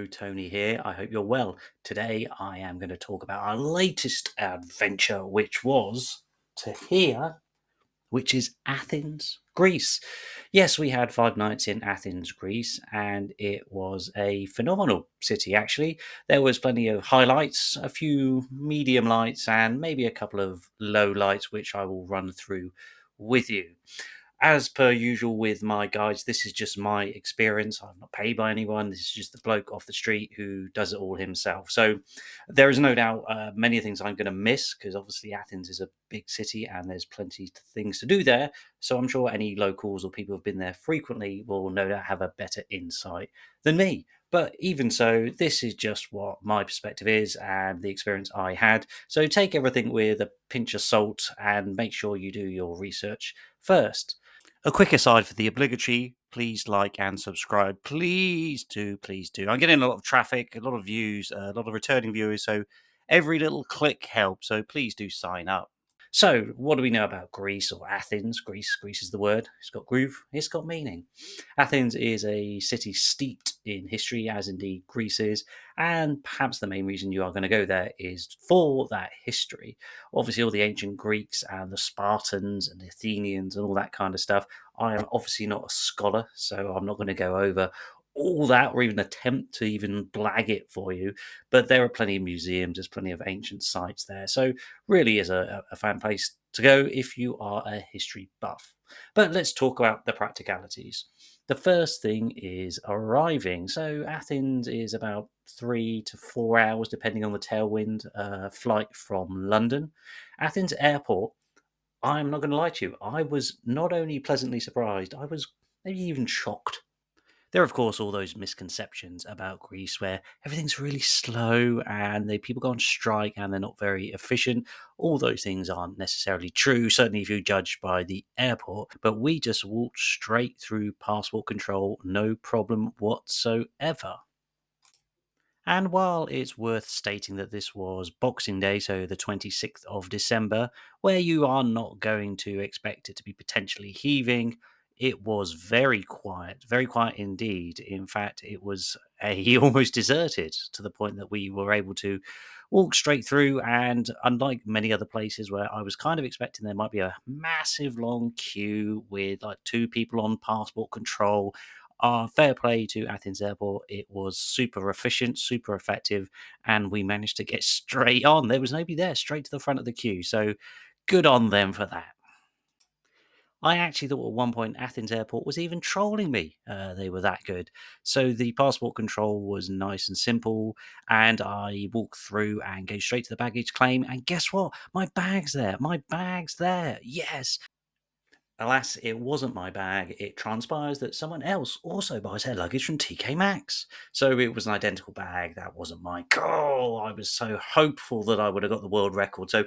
Tony here. I hope you're well. Today I am going to talk about our latest adventure, which was to here, which is Athens, Greece. Yes, we had 5 nights in Athens, Greece, and it was a phenomenal city, actually. There was plenty of highlights, a few medium lights, and maybe a couple of low lights, which I will run through with you. As per usual with my guides, this is just my experience. I'm not paid by anyone. This is just the bloke off the street who does it all himself. So there is no doubt many things I'm going to miss because obviously Athens is a big city and there's plenty of things to do there. So I'm sure any locals or people who've been there frequently will no doubt have a better insight than me. But even so, this is just what my perspective is and the experience I had. So take everything with a pinch of salt and make sure you do your research first. A quick aside for the obligatory, please like and subscribe. Please do, please do. I'm getting a lot of traffic, a lot of views, a lot of returning viewers, so every little click helps. So please do sign up. So, what do we know about Greece or Athens? Greece is the word. It's got groove, it's got meaning. Athens is a city steeped in history, as indeed Greece is, and perhaps the main reason you are going to go there is for that history. Obviously, all the ancient Greeks and the Spartans and the Athenians and all that kind of stuff. I am obviously not a scholar, so I'm not going to go over all that or even attempt to even blag it for you. But there are plenty of museums, there's plenty of ancient sites there. So really is a fan place to go if you are a history buff. But let's talk about the practicalities. The first thing is arriving. So Athens is about 3 to 4 hours, depending on the tailwind, flight from London. Athens Airport, I'm not going to lie to you, I was not only pleasantly surprised, I was maybe even shocked. There are, of course, all those misconceptions about Greece where everything's really slow and people go on strike and they're not very efficient. All those things aren't necessarily true, certainly if you judge by the airport. But we just walked straight through passport control, no problem whatsoever. And while it's worth stating that this was Boxing Day, so the 26th of December, where you are not going to expect it to be potentially heaving, it was very quiet indeed. In fact, it was almost deserted to the point that we were able to walk straight through. And unlike many other places where I was kind of expecting there might be a massive long queue with like two people on passport control, fair play to Athens Airport. It was super efficient, super effective, and we managed to get straight on. There was nobody there, straight to the front of the queue. So good on them for that. I actually thought at one point Athens Airport was even trolling me. They were that good. So the passport control was nice and simple, and I walked through and go straight to the baggage claim. And guess what? My bag's there. My bag's there. Yes. Alas, it wasn't my bag. It transpires that someone else also buys their luggage from TK Maxx. So it was an identical bag. That wasn't mine. Oh, I was so hopeful that I would have got the world record. So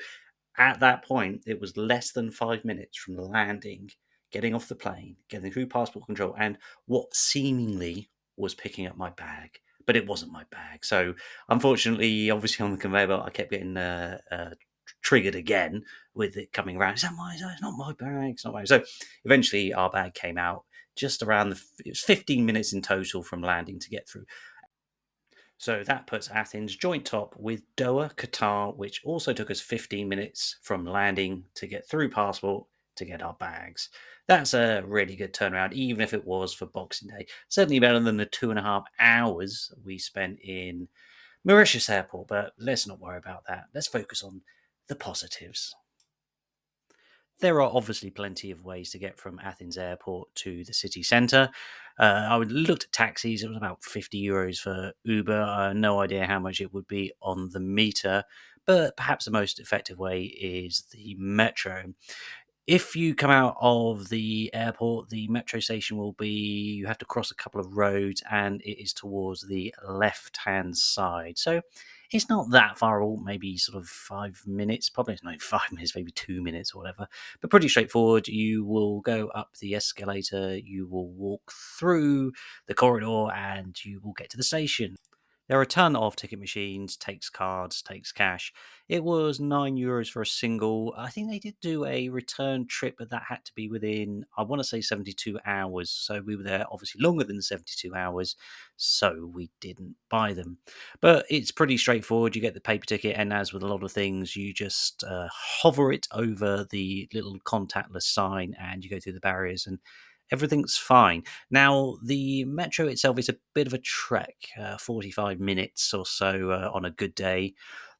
at that point, it was less than 5 minutes from the landing, getting off the plane, getting through passport control, and what seemingly was picking up my bag. But it wasn't my bag. So unfortunately, obviously on the conveyor belt, I kept getting triggered again with it coming around. Is that mine? It's not my bag. It's not mine. So eventually, our bag came out just around it was 15 minutes in total from landing to get through. So that puts Athens joint top with Doha, Qatar, which also took us 15 minutes from landing to get through passport to get our bags. That's a really good turnaround, even if it was for Boxing Day. Certainly better than the 2.5 hours we spent in Mauritius Airport, but let's not worry about that. Let's focus on the positives. There are obviously plenty of ways to get from Athens Airport to the city centre. I would looked at taxis. It was about €50 for Uber. No idea how much it would be on the meter, but perhaps the most effective way is the metro. If you come out of the airport, the metro station will be, you have to cross a couple of roads and it is towards the left hand side. So it's not that far all, maybe sort of 5 minutes, probably it's not 5 minutes, maybe 2 minutes or whatever, but pretty straightforward. You will go up the escalator, you will walk through the corridor, and you will get to the station. There are a ton of ticket machines, takes cards, takes cash. It was €9 for a single. I think they did do a return trip, but that had to be within, I want to say, 72 hours. So we were there obviously longer than 72 hours. So we didn't buy them. But it's pretty straightforward. You get the paper ticket, and as with a lot of things, you just hover it over the little contactless sign and you go through the barriers and everything's fine. Now, the metro itself is a bit of a trek, 45 minutes or so on a good day.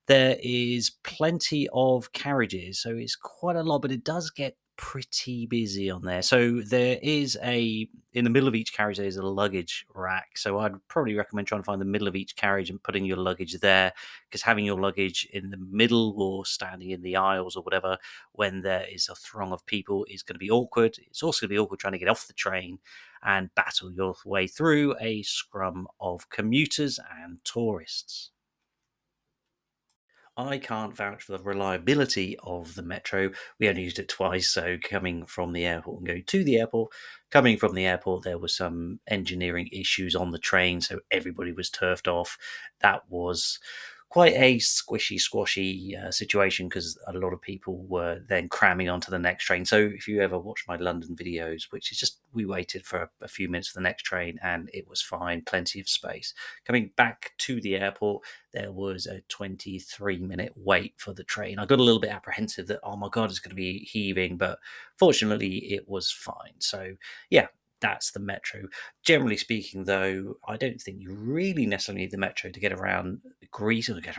There is plenty of carriages, so it's quite a lot, but it does get pretty busy on there. So there is in the middle of each carriage, there's a luggage rack. So I'd probably recommend trying to find the middle of each carriage and putting your luggage there, because having your luggage in the middle or standing in the aisles or whatever when there is a throng of people is going to be awkward. It's also going to be awkward trying to get off the train and battle your way through a scrum of commuters and tourists. I can't vouch for the reliability of the metro. We only used it twice, so coming from the airport and going to the airport. Coming from the airport, there were some engineering issues on the train, so everybody was turfed off. That was quite a squishy, squashy situation because a lot of people were then cramming onto the next train. So if you ever watch my London videos, which is just we waited for a few minutes for the next train and it was fine, plenty of space. Coming back to the airport, there was a 23-minute wait for the train. I got a little bit apprehensive that, oh my God, it's going to be heaving, but fortunately it was fine. So, yeah, that's the metro. Generally speaking, though, I don't think you really necessarily need the metro to get around Greece, or get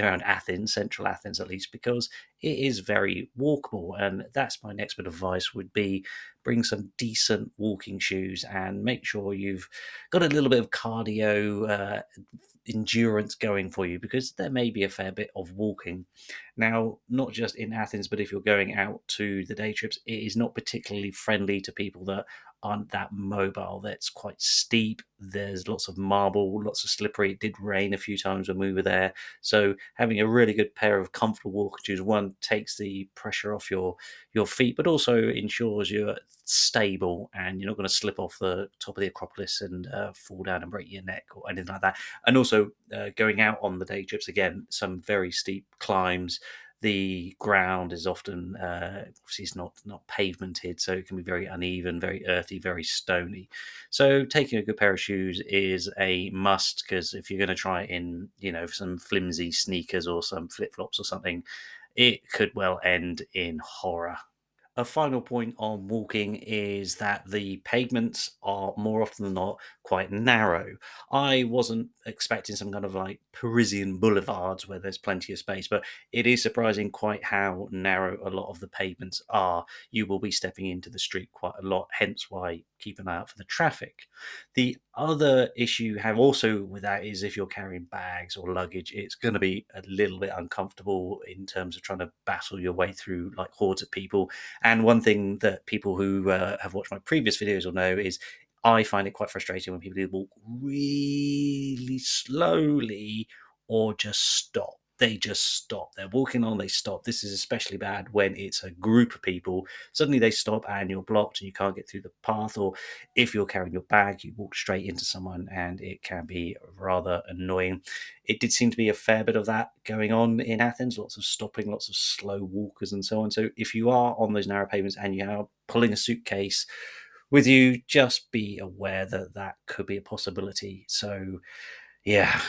around Athens, central Athens at least, because it is very walkable. And that's my next bit of advice would be bring some decent walking shoes and make sure you've got a little bit of cardio endurance going for you, because there may be a fair bit of walking. Now, not just in Athens, but if you're going out to the day trips, it is not particularly friendly to people that aren't that mobile. That's quite steep. There's lots of marble, lots of slippery. It did rain a few times when we were there. So having a really good pair of comfortable walking shoes, one, takes the pressure off your feet, but also ensures you're stable and you're not going to slip off the top of the Acropolis and fall down and break your neck or anything like that. And also going out on the day trips, again, some very steep climbs. The ground is often obviously it's not pavemented, so it can be very uneven, very earthy, very stony. So taking a good pair of shoes is a must, because if you're going to try it in some flimsy sneakers or some flip flops or something, it could well end in horror. A final point on walking is that the pavements are more often than not quite narrow. I wasn't expecting some kind of like Parisian boulevards where there's plenty of space, but it is surprising quite how narrow a lot of the pavements are. You will be stepping into the street quite a lot, hence why keep an eye out for the traffic. The other issue you have also with that is if you're carrying bags or luggage, it's going to be a little bit uncomfortable in terms of trying to battle your way through like hordes of people. And one thing that people who have watched my previous videos will know is I find it quite frustrating when people either walk really slowly or just stop. They just stop. They're walking on, they stop. This is especially bad when it's a group of people. Suddenly they stop and you're blocked and you can't get through the path. Or if you're carrying your bag, you walk straight into someone and it can be rather annoying. It did seem to be a fair bit of that going on in Athens, lots of stopping, lots of slow walkers, and so on. So if you are on those narrow pavements and you are pulling a suitcase with you, just be aware that that could be a possibility. So, yeah.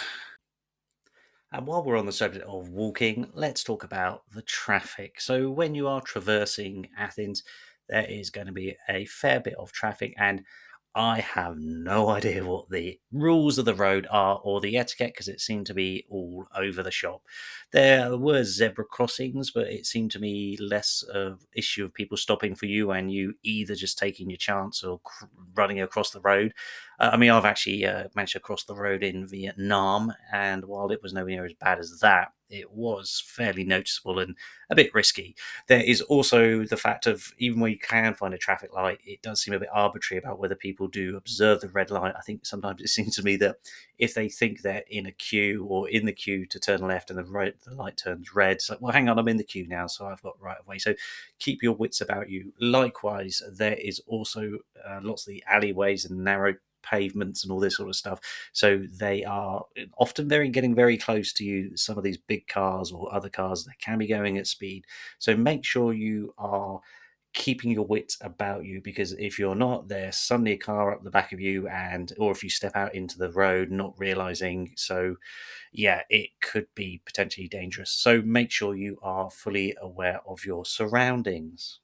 And while we're on the subject of walking, let's talk about the traffic. So, when you are traversing Athens, there is going to be a fair bit of traffic, and I have no idea what the rules of the road are or the etiquette, because it seemed to be all over the shop. There were zebra crossings, but it seemed to me less of issue of people stopping for you and you either just taking your chance or running across the road. I mean, I've actually managed to cross the road in Vietnam, and while it was nowhere near as bad as that, it was fairly noticeable and a bit risky. There is also the fact of even where you can find a traffic light, it does seem a bit arbitrary about whether people do observe the red light. I think sometimes it seems to me that if they think they're in a queue or in the queue to turn left and the light turns red, it's like, well, hang on, I'm in the queue now, so I've got right of way. So keep your wits about you. Likewise, there is also lots of the alleyways and narrow pavements and all this sort of stuff. So they are often very getting very close to you. Some of these big cars or other cars, they can be going at speed. So make sure you are keeping your wits about you, because if you're not, there's suddenly a car up the back of you, and or if you step out into the road not realizing. So yeah, it could be potentially dangerous. So make sure you are fully aware of your surroundings.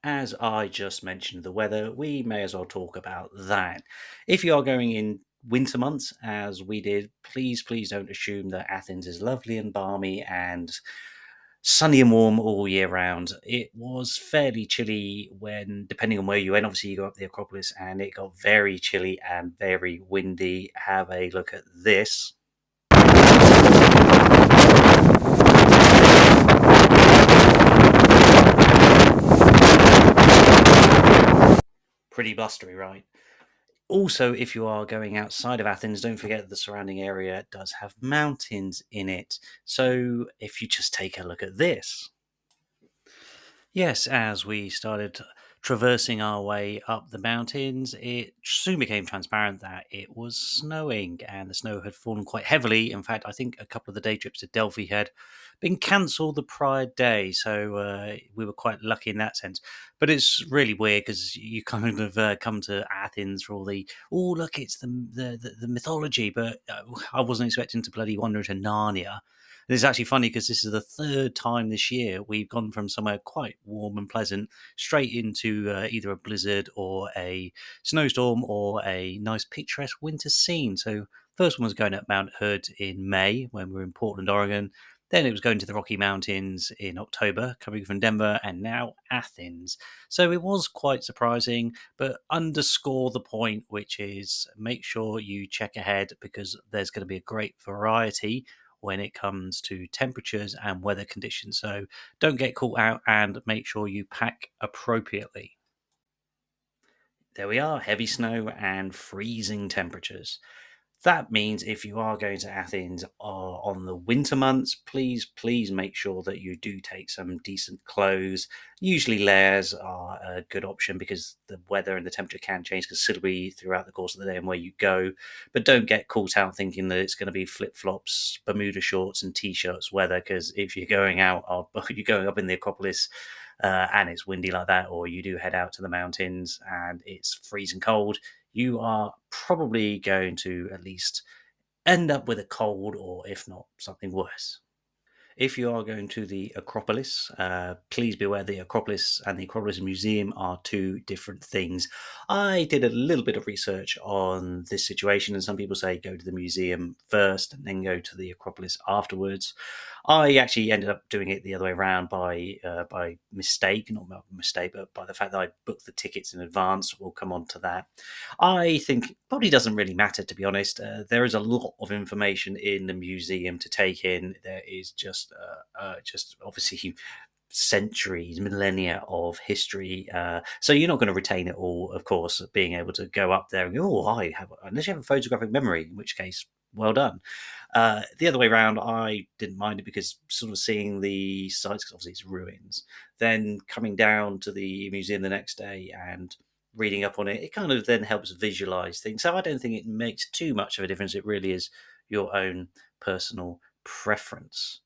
As I just mentioned the weather, we may as well talk about that. If you are going in winter months, as we did, please don't assume that Athens is lovely and balmy and sunny and warm all year round. It was fairly chilly when, depending on where you went, obviously you go up the Acropolis, and it got very chilly and very windy. Have a look at this. Pretty blustery, right? Also, if you are going outside of Athens, don't forget that the surrounding area does have mountains in it. So if you just take a look at this. Yes, as we started traversing our way up the mountains, it soon became transparent that it was snowing, and the snow had fallen quite heavily. In fact, I think a couple of the day trips to Delphi had been cancelled the prior day, so we were quite lucky in that sense. But it's really weird because you kind of come to Athens for all the look, it's the mythology, but I wasn't expecting to bloody wander into Narnia. And it's actually funny because this is the third time this year we've gone from somewhere quite warm and pleasant straight into either a blizzard or a snowstorm or a nice picturesque winter scene. So, first one was going up Mount Hood in May when we were in Portland, Oregon. Then it was going to the Rocky Mountains in October, coming from Denver, and now Athens. So it was quite surprising, but underscore the point, which is make sure you check ahead because there's going to be a great variety when it comes to temperatures and weather conditions. So don't get caught out and make sure you pack appropriately. There we are, heavy snow and freezing temperatures. That means if you are going to Athens on the winter months, please make sure that you do take some decent clothes. Usually layers are a good option because the weather and the temperature can change considerably throughout the course of the day and where you go. But don't get caught out thinking that it's going to be flip flops, Bermuda shorts, and t-shirts weather. Because if you're going out, you're going up in the Acropolis. And it's windy like that, or you do head out to the mountains and it's freezing cold, you are probably going to at least end up with a cold, or if not, something worse. If you are going to the Acropolis, please be aware the Acropolis and the Acropolis Museum are two different things. I did a little bit of research on this situation, and some people say go to the museum first and then go to the Acropolis afterwards. I actually ended up doing it the other way around by mistake, not by mistake, but by the fact that I booked the tickets in advance. We'll come on to that. I think it probably doesn't really matter, to be honest. There is a lot of information in the museum to take in. There is just obviously centuries, millennia of history. So you're not going to retain it all, of course. Being able to go up there and go, oh, I have, unless you have a photographic memory, in which case, well done. The other way around, I didn't mind it because sort of seeing the sites, because obviously it's ruins, then coming down to the museum the next day and reading up on it, it kind of then helps visualize things. So I don't think it makes too much of a difference. It really is your own personal preference.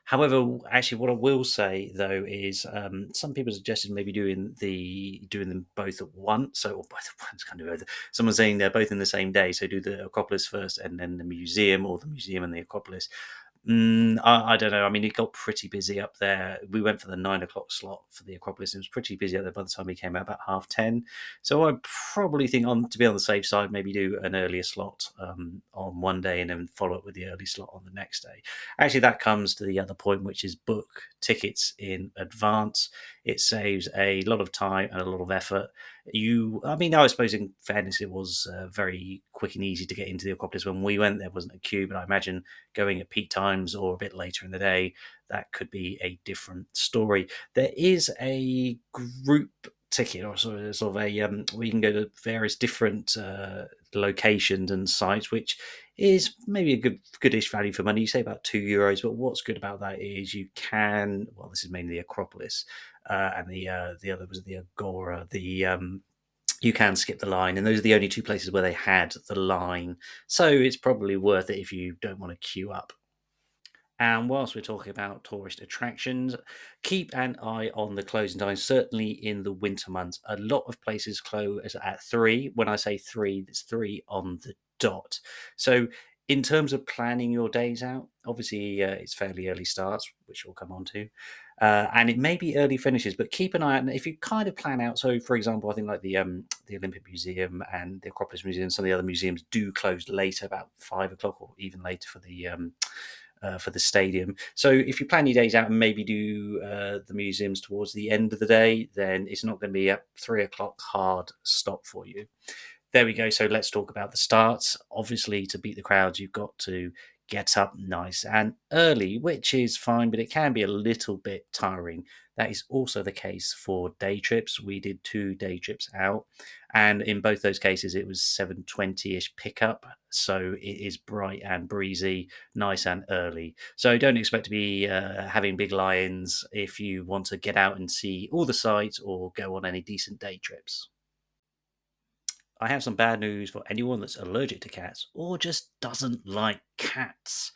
However, actually, what I will say though is some people suggested maybe doing them both at once. So, or both at once, kind of. Someone's saying they're both in the same day. So, do the Acropolis first and then the museum, or the museum and the Acropolis. I don't know. I mean, it got pretty busy up there. We went for the 9 o'clock slot for the Acropolis. It was pretty busy up there by the time we came out, about 10:30. So I probably think, on to be on the safe side, maybe do an earlier slot on one day and then follow up with the early slot on the next day. Actually, that comes to the other point, which is book tickets in advance. It saves a lot of time and a lot of effort. I mean, I suppose in fairness, it was very quick and easy to get into the Acropolis when we went. There wasn't a queue, but I imagine going at peak times or a bit later in the day, that could be a different story. There is a group ticket, or sort of a where you can go to various different locations and sites, which is maybe a goodish value for money. You say about €2, but what's good about that is you can. Well, this is mainly the Acropolis, and the other was the Agora, the you can skip the line, and those are the only two places where they had the line. So it's probably worth it if you don't want to queue up. And whilst we're talking about tourist attractions, keep an eye on the closing times. Certainly in the winter months, a lot of places close at 3. When I say 3, it's 3 on the dot. So, in terms of planning your days out, obviously it's fairly early starts, which we'll come on to. And it may be early finishes, but keep an eye out. And if you kind of plan out, so for example, I think like the Olympic Museum and the Acropolis Museum, some of the other museums do close later, about 5 o'clock or even later for the stadium. So if you plan your days out and maybe do the museums towards the end of the day, then it's not going to be a 3 o'clock hard stop for you. There we go. So let's talk about the starts. Obviously, to beat the crowds, you've got to get up nice and early, which is fine, but it can be a little bit tiring. That is also the case for day trips. We did 2 day trips out, and in both those cases, it was 7:20ish pickup. So it is bright and breezy, nice and early. So don't expect to be having big lines if you want to get out and see all the sights or go on any decent day trips. I have some bad news for anyone that's allergic to cats or just doesn't like cats.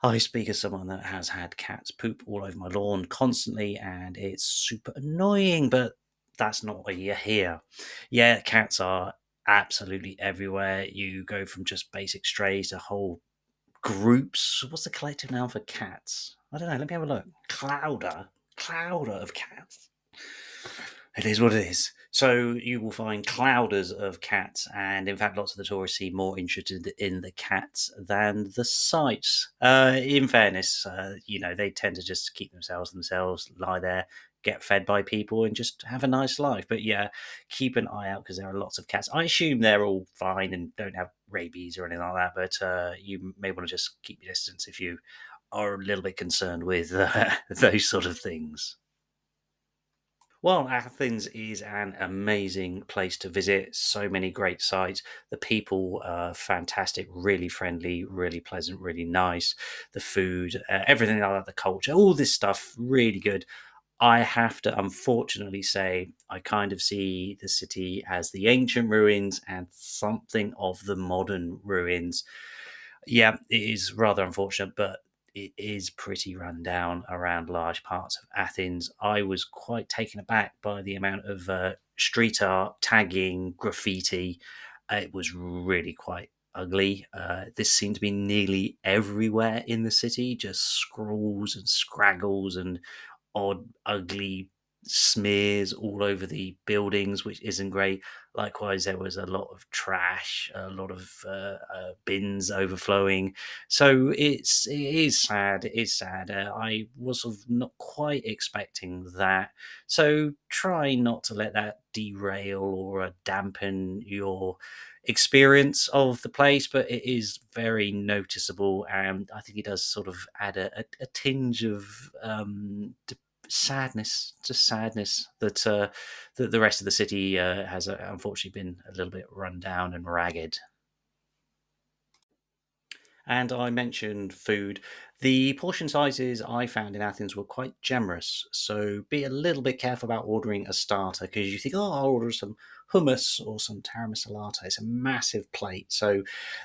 I speak as someone that has had cats poop all over my lawn constantly, and it's super annoying, but that's not why you're here. Yeah, cats are absolutely everywhere. You go from just basic strays to whole groups. What's the collective noun for cats? I don't know. Let me have a look. Clouder of cats. It is what it is. So you will find clouders of cats, and in fact, lots of the tourists seem more interested in the cats than the sights. In fairness, they tend to just keep themselves, lie there, get fed by people, and just have a nice life. But yeah, keep an eye out because there are lots of cats. I assume they're all fine and don't have rabies or anything like that, but you may want to just keep your distance if you are a little bit concerned with those sort of things. Well, Athens is an amazing place to visit. So many great sites. The people are fantastic, really friendly, really pleasant, really nice. The food, everything like that, the culture, all this stuff, really good. I have to unfortunately say, I kind of see the city as the ancient ruins and something of the modern ruins. Yeah, it is rather unfortunate, but it is pretty run down around large parts of Athens. I was quite taken aback by the amount of street art, tagging, graffiti. It was really quite ugly. This seemed to be nearly everywhere in the city, just scrawls and scraggles and odd, ugly smears all over the buildings, which isn't great. Likewise, there was a lot of trash, a lot of bins overflowing. So it is sad. It is sad. I was sort of not quite expecting that. So try not to let that derail or dampen your experience of the place, but it is very noticeable, and I think it does sort of add a tinge of sadness, just sadness that the rest of the city has unfortunately been a little bit run down and ragged. And I mentioned food. The portion sizes I found in Athens were quite generous, so be a little bit careful about ordering a starter because you think, oh, I'll order some hummus or some taramasalata. It's a massive plate, so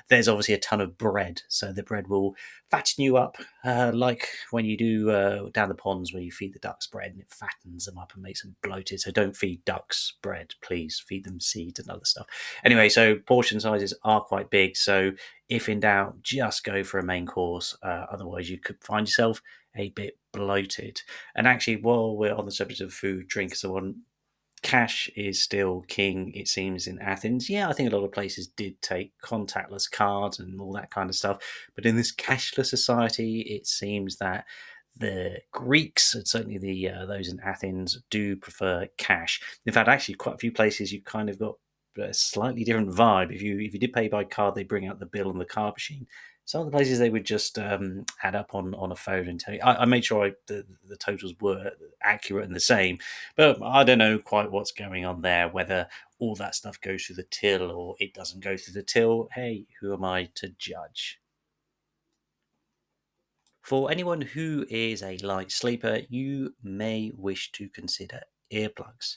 there's obviously a ton of bread. So the bread will fatten you up, like when you do down the ponds where you feed the ducks bread and it fattens them up and makes them bloated. So don't feed ducks bread, please. Feed them seeds and other stuff. Anyway, so portion sizes are quite big, so if in doubt, just go for a main course. Otherwise, you could find yourself a bit bloated. And actually, while we're on the subject of food, drink, and so on, cash is still king, it seems, in Athens. Yeah, I think a lot of places did take contactless cards and all that kind of stuff. But in this cashless society, it seems that the Greeks, and certainly the those in Athens, do prefer cash. In fact, actually, quite a few places you kind of got a slightly different vibe. If you did pay by card, they bring out the bill on the card machine. Some of the places they would just add up on a phone and tell you. I made sure the totals were accurate and the same, but I don't know quite what's going on there. Whether all that stuff goes through the till or it doesn't go through the till. Hey, who am I to judge? For anyone who is a light sleeper, you may wish to consider earplugs.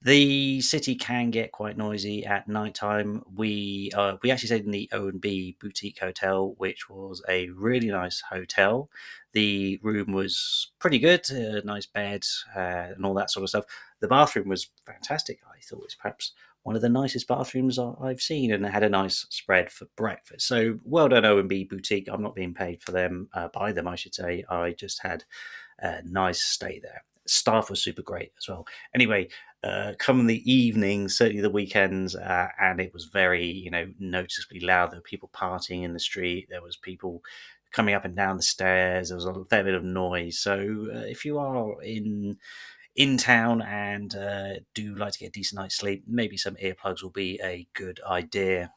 The city can get quite noisy at night time. We actually stayed in the O&B boutique hotel, which was a really nice hotel. The room was pretty good, nice bed, and all that sort of stuff. The bathroom was fantastic. I thought it was perhaps one of the nicest bathrooms I've seen, and it had a nice spread for breakfast. So well done, O&B boutique. I'm not being paid for them, by them, I should say. I just had a nice stay there. Staff was super great as well. Anyway, come the evenings, certainly the weekends, and it was very, noticeably loud. There were people partying in the street. There was people coming up and down the stairs. There was a fair bit of noise. So if you are in town and do like to get a decent night's sleep, maybe some earplugs will be a good idea.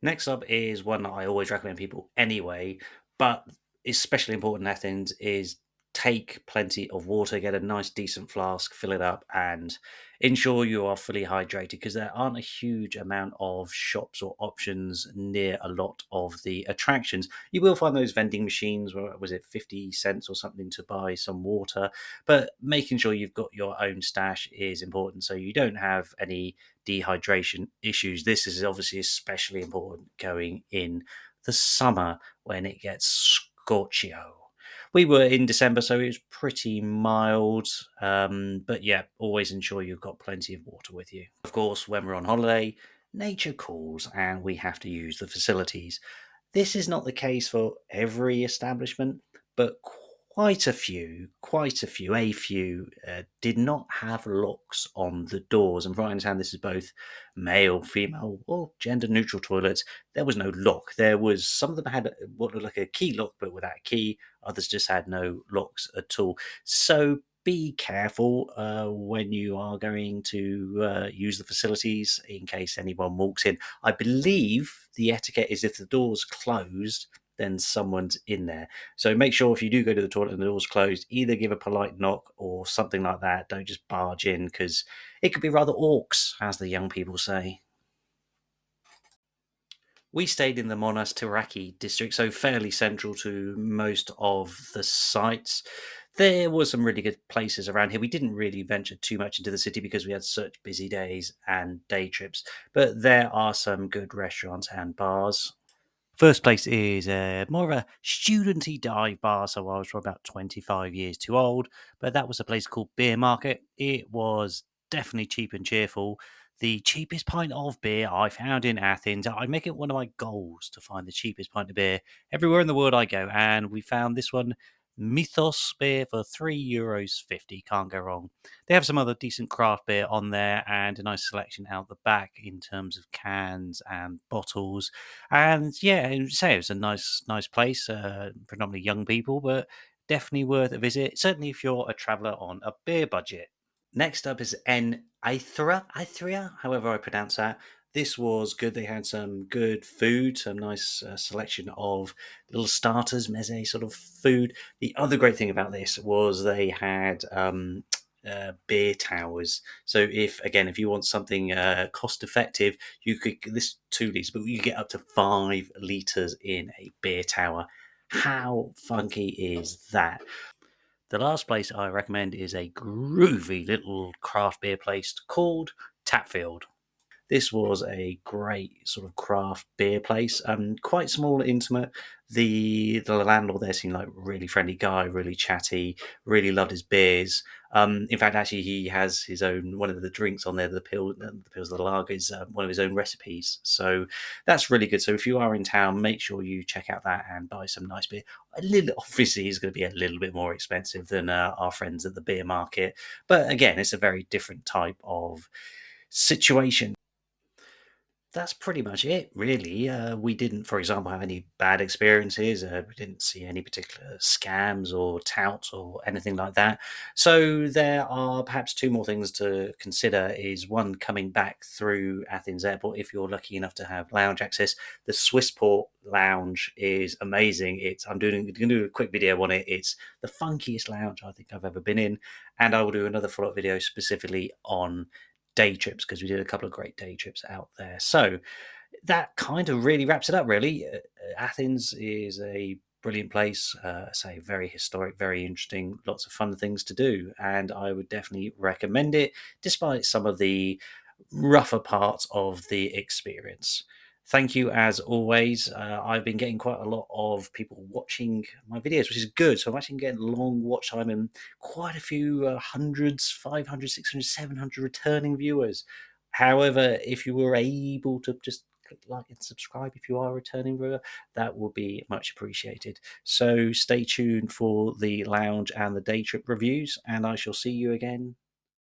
Next up is one that I always recommend people anyway, but especially important in Athens is take plenty of water, get a nice decent flask, fill it up, and ensure you are fully hydrated because there aren't a huge amount of shops or options near a lot of the attractions. You will find those vending machines, where was it 50 cents or something to buy some water, but making sure you've got your own stash is important so you don't have any dehydration issues. This is obviously especially important going in the summer when it gets scorchio. We were in December, so it was pretty mild. But yeah, always ensure you've got plenty of water with you. Of course, when we're on holiday, nature calls and we have to use the facilities. This is not the case for every establishment, but a few did not have locks on the doors. And from what I understand, this is both male, female, or gender neutral toilets. There was no lock. There was some of them had what looked like a key lock, but without a key. Others just had no locks at all. So be careful when you are going to use the facilities in case anyone walks in. I believe the etiquette is if the door's closed, then someone's in there. So make sure if you do go to the toilet and the door's closed, either give a polite knock or something like that. Don't just barge in because it could be rather orcs, as the young people say. We stayed in the Monastiraki district, so fairly central to most of the sites. There were some really good places around here. We didn't really venture too much into the city because we had such busy days and day trips, but there are some good restaurants and bars. First place is more of a studenty dive bar, so I was probably about 25 years too old, but that was a place called Beer Market. It was definitely cheap and cheerful. The cheapest pint of beer I found in Athens. I make it one of my goals to find the cheapest pint of beer everywhere in the world I go, and we found this one, Mythos beer, for €3.50. Can't go wrong. They have some other decent craft beer on there and a nice selection out the back in terms of cans and bottles. And yeah, say it was a nice place, predominantly young people, but definitely worth a visit. Certainly if you're a traveller on a beer budget. Next up is N Ithria, however I pronounce that. This was good. They had some good food, some nice selection of little starters, meze sort of food. The other great thing about this was they had beer towers. So if you want something cost effective, you could this 2 liters, but you get up to 5 liters in a beer tower. How funky is that? The last place I recommend is a groovy little craft beer place called Tapfield. This was a great sort of craft beer place, quite small, intimate. The landlord there seemed like a really friendly guy, really chatty, really loved his beers. In fact, actually, he has his own one of the drinks on there, the pills, the lager is one of his own recipes. So that's really good. So if you are in town, make sure you check out that and buy some nice beer. A little, obviously, is going to be a little bit more expensive than our friends at the beer market, but again, it's a very different type of situation. That's pretty much it, really. We didn't, for example, have any bad experiences. We didn't see any particular scams or touts or anything like that. So there are perhaps two more things to consider. Is one, coming back through Athens Airport, if you're lucky enough to have lounge access, the Swissport Lounge is amazing. I'm going to do a quick video on it. It's the funkiest lounge I think I've ever been in, and I will do another follow-up video specifically on day trips because we did a couple of great day trips out there. So that kind of really wraps it up, really. Athens is a brilliant place. Say very historic, very interesting, lots of fun things to do, and I would definitely recommend it, despite some of the rougher parts of the experience. Thank you as always. I've been getting quite a lot of people watching my videos, which is good. So I'm actually getting long watch time and quite a few hundreds, 500, 600, 700 returning viewers. However, if you were able to just click like and subscribe if you are a returning viewer, that will be much appreciated. So stay tuned for the lounge and the day trip reviews, and I shall see you again